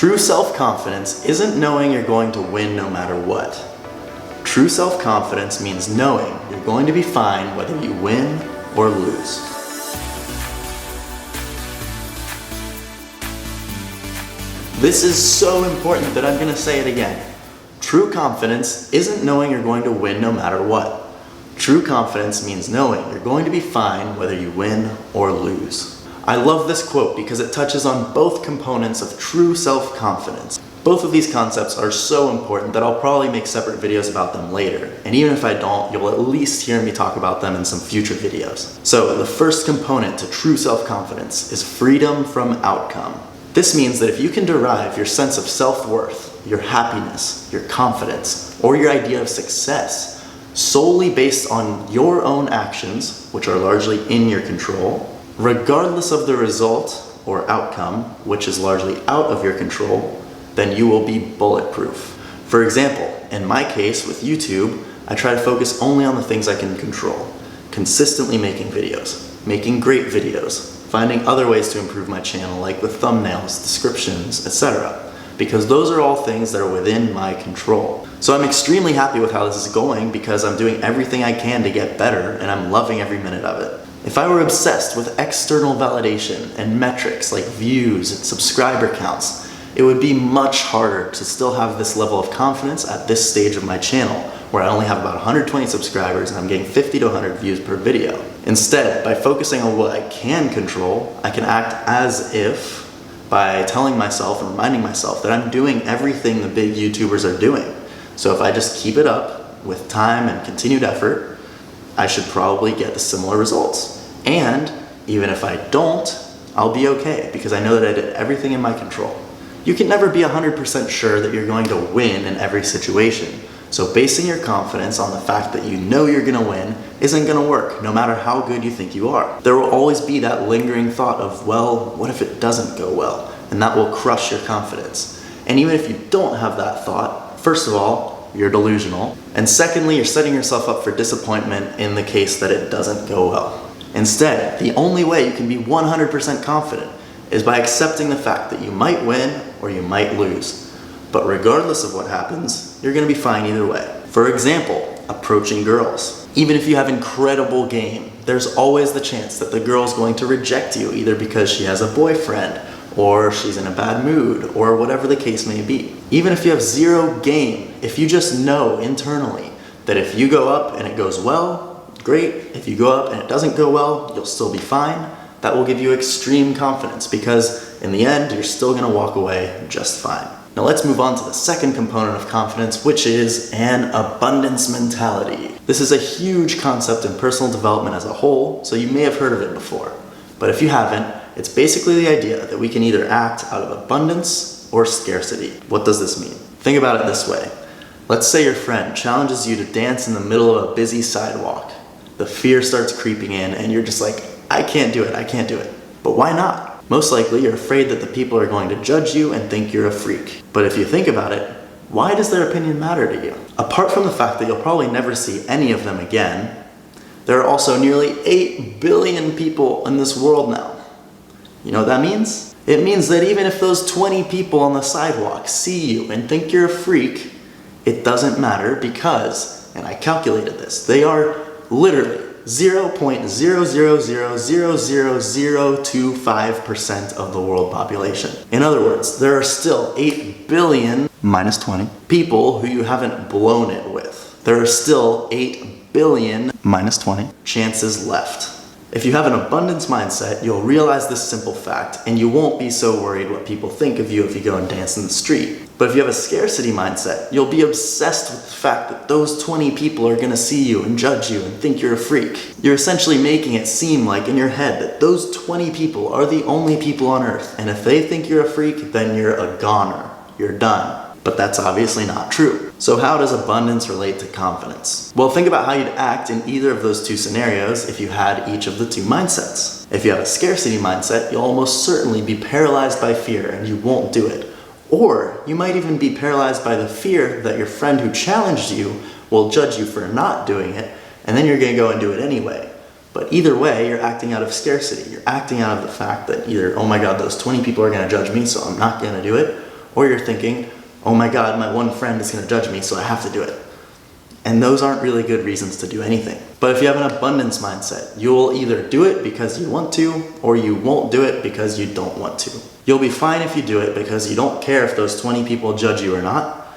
True self-confidence isn't knowing you're going to win no matter what. True self-confidence means knowing you're going to be fine whether you win or lose. This is so important that I'm going to say it again. True confidence isn't knowing you're going to win no matter what. True confidence means knowing you're going to be fine whether you win or lose. I love this quote because it touches on both components of true self-confidence. Both of these concepts are so important that I'll probably make separate videos about them later. And even if I don't, you'll at least hear me talk about them in some future videos. So the first component to true self-confidence is freedom from outcome. This means that if you can derive your sense of self-worth, your happiness, your confidence, or your idea of success solely based on your own actions, which are largely in your control, regardless of the result or outcome, which is largely out of your control, then you will be bulletproof. For example, in my case with YouTube, I try to focus only on the things I can control. Consistently making videos, making great videos, finding other ways to improve my channel like with thumbnails, descriptions, etc. Because those are all things that are within my control. So I'm extremely happy with how this is going because I'm doing everything I can to get better and I'm loving every minute of it. If I were obsessed with external validation and metrics like views and subscriber counts, it would be much harder to still have this level of confidence at this stage of my channel, where I only have about 120 subscribers and I'm getting 50 to 100 views per video. Instead, by focusing on what I can control, I can act as if, by telling myself and reminding myself that I'm doing everything the big YouTubers are doing. So if I just keep it up with time and continued effort, I should probably get the similar results. And even if I don't, I'll be okay because I know that I did everything in my control. You can never be 100% sure that you're going to win in every situation. So basing your confidence on the fact that you know you're gonna win isn't gonna work, no matter how good you think you are. There will always be that lingering thought of, well, what if it doesn't go well? And that will crush your confidence. And even if you don't have that thought, first of all, you're delusional. And secondly, you're setting yourself up for disappointment in the case that it doesn't go well. Instead, the only way you can be 100% confident is by accepting the fact that you might win or you might lose. But regardless of what happens, you're gonna be fine either way. For example, approaching girls. Even if you have incredible game, there's always the chance that the girl's going to reject you, either because she has a boyfriend, or she's in a bad mood, or whatever the case may be. Even if you have zero game, if you just know internally that if you go up and it goes well, great. If you go up and it doesn't go well, you'll still be fine. That will give you extreme confidence because in the end, you're still gonna walk away just fine. Now let's move on to the second component of confidence, which is an abundance mentality. This is a huge concept in personal development as a whole, so you may have heard of it before. But if you haven't, it's basically the idea that we can either act out of abundance or scarcity. What does this mean? Think about it this way. Let's say your friend challenges you to dance in the middle of a busy sidewalk. The fear starts creeping in and you're just like, I can't do it, I can't do it. But why not? Most likely you're afraid that the people are going to judge you and think you're a freak. But if you think about it, why does their opinion matter to you? Apart from the fact that you'll probably never see any of them again, there are also nearly 8 billion people in this world now. You know what that means? It means that even if those 20 people on the sidewalk see you and think you're a freak, it doesn't matter because, and I calculated this, they are literally 0.000000025% of the world population. In other words, there are still 8 billion minus 20 people who you haven't blown it with. There are still 8 billion minus 20 chances left. If you have an abundance mindset, you'll realize this simple fact and you won't be so worried what people think of you if you go and dance in the street. But if you have a scarcity mindset, you'll be obsessed with the fact that those 20 people are gonna see you and judge you and think you're a freak. You're essentially making it seem like in your head that those 20 people are the only people on earth, and if they think you're a freak, then you're a goner. You're done. But that's obviously not true. So how does abundance relate to confidence? Well, think about how you'd act in either of those two scenarios if you had each of the two mindsets. If you have a scarcity mindset, you'll almost certainly be paralyzed by fear and you won't do it. Or you might even be paralyzed by the fear that your friend who challenged you will judge you for not doing it, and then you're gonna go and do it anyway. But either way, you're acting out of scarcity. You're acting out of the fact that either, oh my God, those 20 people are gonna judge me, so I'm not gonna do it, Or you're thinking, oh my God, my one friend is gonna judge me, so I have to do it. And those aren't really good reasons to do anything. But if you have an abundance mindset, you'll either do it because you want to, or you won't do it because you don't want to. You'll be fine if you do it because you don't care if those 20 people judge you or not.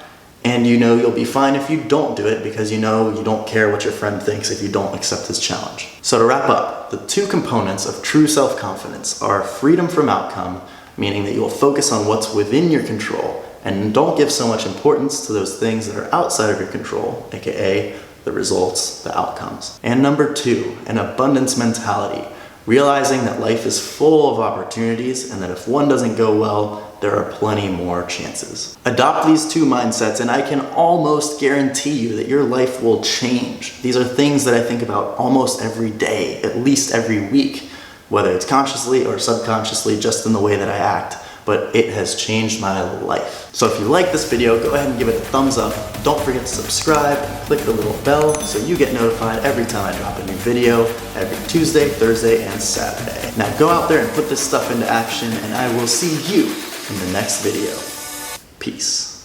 And you know you'll be fine if you don't do it because you know you don't care what your friend thinks if you don't accept his challenge. So to wrap up, the two components of true self-confidence are freedom from outcome, meaning that you will focus on what's within your control and don't give so much importance to those things that are outside of your control, aka the results, the outcomes. And number two, an abundance mentality, realizing that life is full of opportunities and that if one doesn't go well, there are plenty more chances. Adopt these two mindsets and I can almost guarantee you that your life will change. These are things that I think about almost every day, at least every week, whether it's consciously or subconsciously, just in the way that I act, but it has changed my life. So if you like this video, go ahead and give it a thumbs up. Don't forget to subscribe and click the little bell so you get notified every time I drop a new video, every Tuesday, Thursday, and Saturday. Now go out there and put this stuff into action, and I will see you in the next video. Peace.